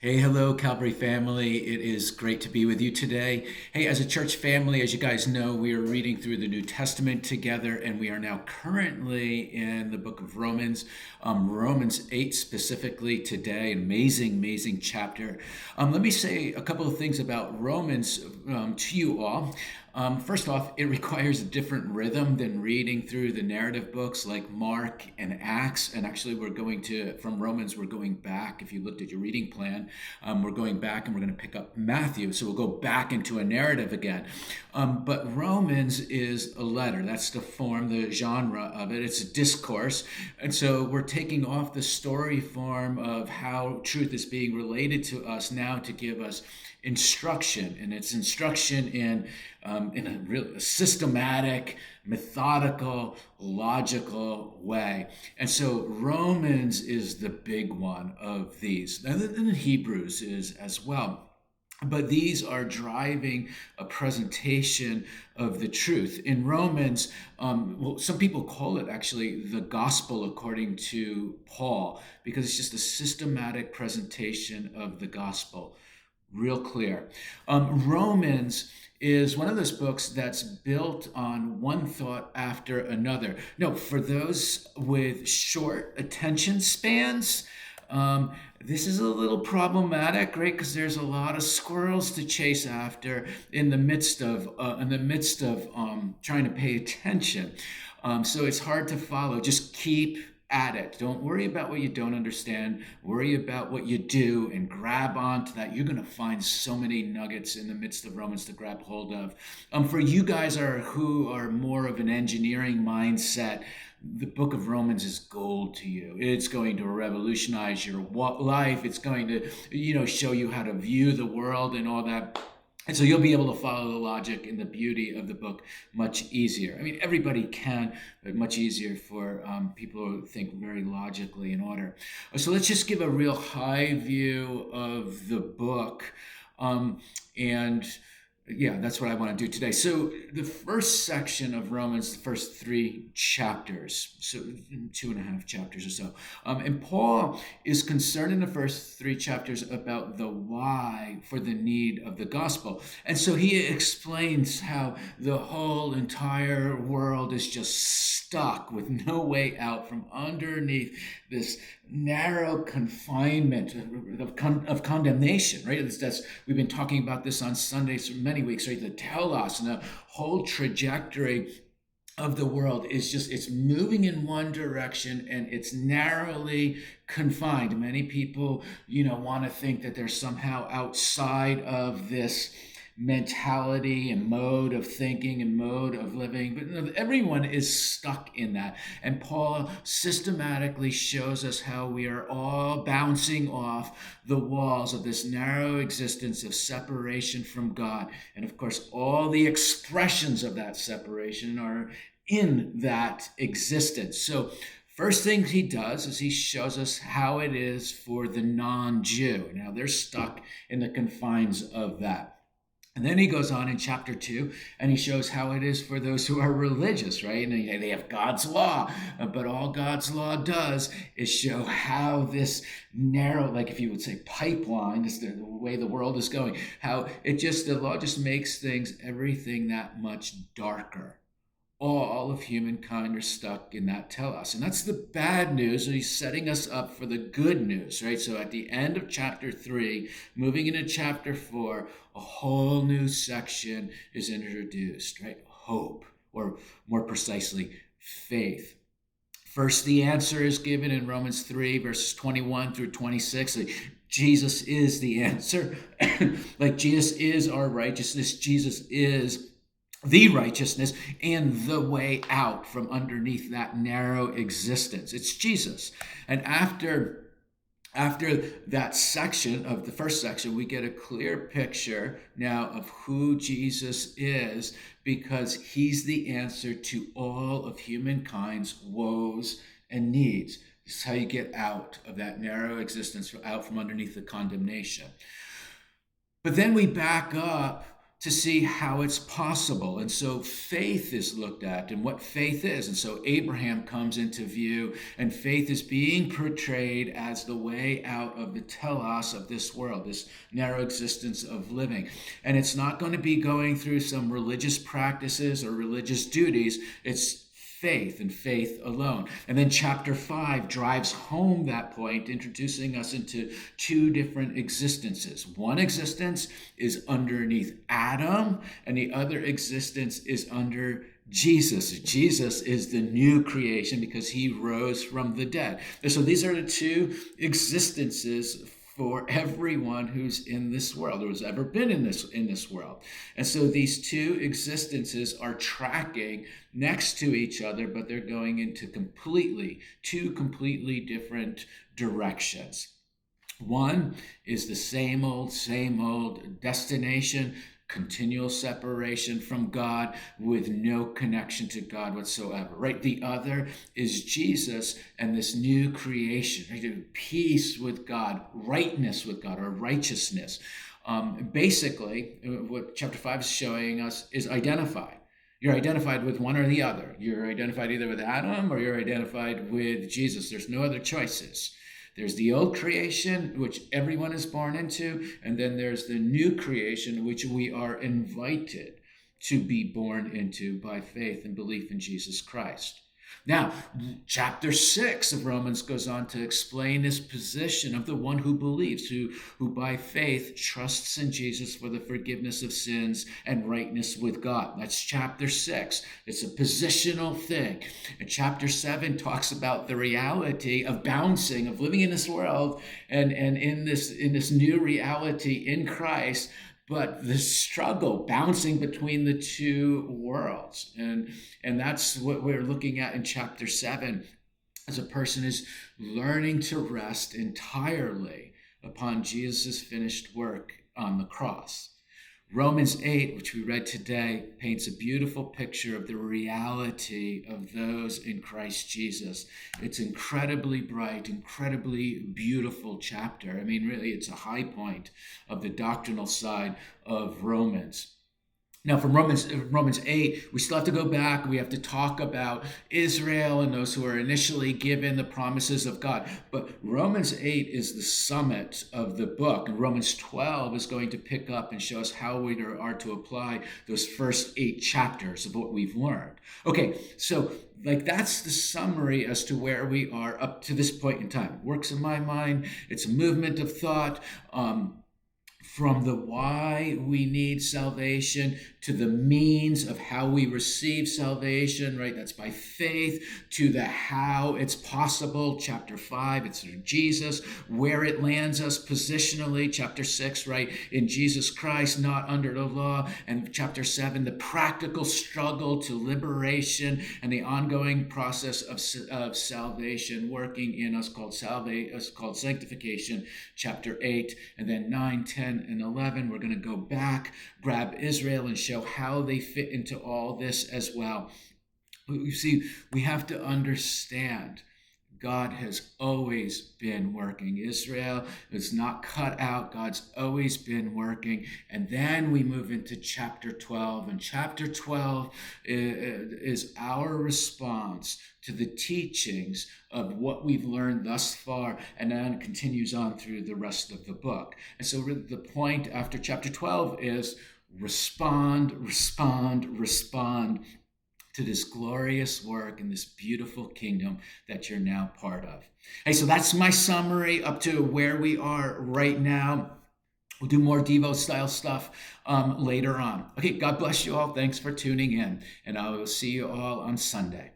Hey, hello, Calvary family. It is great to be with you today. Hey, as a church family, as you guys know, we are reading through the New Testament together, and we are now currently in the book of Romans, Romans 8 specifically today. An amazing, amazing chapter. Let me say a couple of things about Romans to you all. First off, it requires a different rhythm than reading through the narrative books like Mark and Acts. And actually, from Romans, we're going back. If you looked at your reading plan, we're going back and we're going to pick up Matthew. So we'll go back into a narrative again. But Romans is a letter. That's the form, the genre of it. It's a discourse. And so we're taking off the story form of how truth is being related to us now to give us instruction, and it's instruction in a real systematic, methodical, logical way. And so Romans is the big one of these, and then Hebrews is as well. But these are driving a presentation of the truth. In Romans, well, some people call it actually the gospel according to Paul, because it's just a systematic presentation of the gospel. Real clear. Romans is one of those books that's built on one thought after another. No, for those with short attention spans, this is a little problematic, right? Because there's a lot of squirrels to chase after in the midst of trying to pay attention. So it's hard to follow. Just keep at it. Don't worry about what you don't understand. Worry about what you do and grab onto that. You're going to find so many nuggets in the midst of Romans to grab hold of. For you guys who are more of an engineering mindset, the book of Romans is gold to you. It's going to revolutionize your life. It's going to, show you how to view the world and all that. And so you'll be able to follow the logic and the beauty of the book much easier. I mean, everybody can, but much easier for people who think very logically in order. So let's just give a real high view of the book. And yeah, that's what I want to do today. So the first section of Romans, the first three chapters, so 2.5 chapters or so, and Paul is concerned in the first three chapters about the why for the need of the gospel. And so he explains how the whole entire world is just stuck with no way out from underneath this narrow confinement of condemnation, right? We've been talking about this on Sundays for many weeks, right? The telos and the whole trajectory of the world it's moving in one direction and it's narrowly confined. Many people, want to think that they're somehow outside of this mentality and mode of thinking and mode of living, but everyone is stuck in that. And Paul systematically shows us how we are all bouncing off the walls of this narrow existence of separation from God. And of course, all the expressions of that separation are in that existence. So first thing he does is he shows us how it is for the non-Jew. Now they're stuck in the confines of that. And then he goes on in chapter 2 and he shows how it is for those who are religious, right? And they have God's law, but all God's law does is show how this narrow, like if you would say pipeline, is the way the world is going, how the law just makes everything that much darker. All of humankind are stuck in that telos. And that's the bad news. And he's setting us up for the good news, right? So at the end of chapter 3, moving into chapter 4, a whole new section is introduced, right? Hope, or more precisely, faith. First, the answer is given in Romans 3, verses 21 through 26. Jesus is the answer. Like Jesus is our righteousness. Jesus is the righteousness and the way out from underneath that narrow existence. It's Jesus. And after that section of the first section, we get a clear picture now of who Jesus is, because he's the answer to all of humankind's woes and needs. This is how you get out of that narrow existence, out from underneath the condemnation. But then we back up to see how it's possible. And so faith is looked at and what faith is. And so Abraham comes into view, and faith is being portrayed as the way out of the telos of this world, this narrow existence of living. And it's not going to be going through some religious practices or religious duties. It's faith and faith alone. And then chapter 5 drives home that point, introducing us into two different existences. One existence is underneath Adam, and the other existence is under Jesus. Jesus is the new creation because he rose from the dead. And so these are the two existences for everyone who's in this world, or has ever been in this world. And so these two existences are tracking next to each other, but they're going into two completely different directions. One is the same old destination, continual separation from God with no connection to God whatsoever, right? The other is Jesus and this new creation, right? Peace with God, rightness with God, or righteousness. Basically, what chapter 5 is showing us is identified. You're identified with one or the other. You're identified either with Adam or you're identified with Jesus. There's no other choices. There's the old creation, which everyone is born into, and then there's the new creation, which we are invited to be born into by faith and belief in Jesus Christ. Now, chapter 6 of Romans goes on to explain this position of the one who believes, who by faith trusts in Jesus for the forgiveness of sins and rightness with God. That's chapter 6. It's a positional thing. And chapter 7 talks about the reality of bouncing, of living in this world and in this new reality in Christ, but the struggle bouncing between the two worlds. And that's what we're looking at in chapter 7, as a person is learning to rest entirely upon Jesus' finished work on the cross. Romans 8, which we read today, paints a beautiful picture of the reality of those in Christ Jesus. It's incredibly bright, incredibly beautiful chapter. I mean, really, it's a high point of the doctrinal side of Romans. Now, from Romans 8, we still have to go back. We have to talk about Israel and those who are initially given the promises of God. But Romans 8 is the summit of the book. And Romans 12 is going to pick up and show us how we are to apply those first 8 chapters of what we've learned. Okay, so that's the summary as to where we are up to this point in time. It works in my mind. It's a movement of thought. From the why we need salvation to the means of how we receive salvation, right? That's by faith, to the how it's possible. Chapter 5, it's through Jesus. Where it lands us positionally, chapter 6, right? In Jesus Christ, not under the law. And chapter 7, the practical struggle to liberation and the ongoing process of salvation working in us called sanctification. Chapter 8, and then 9, 10, and 11, we're going to go back, grab Israel, and show how they fit into all this as well. You see, we have to understand God has always been working. Israel is not cut out. God's always been working. And then we move into chapter 12. And chapter 12 is our response to the teachings of what we've learned thus far, and then continues on through the rest of the book. And so the point after chapter 12 is respond to this glorious work and this beautiful kingdom that you're now part of. Hey, so that's my summary up to where we are right now. We'll do more Devo style stuff later on. Okay, God bless you all. Thanks for tuning in, and I will see you all on Sunday.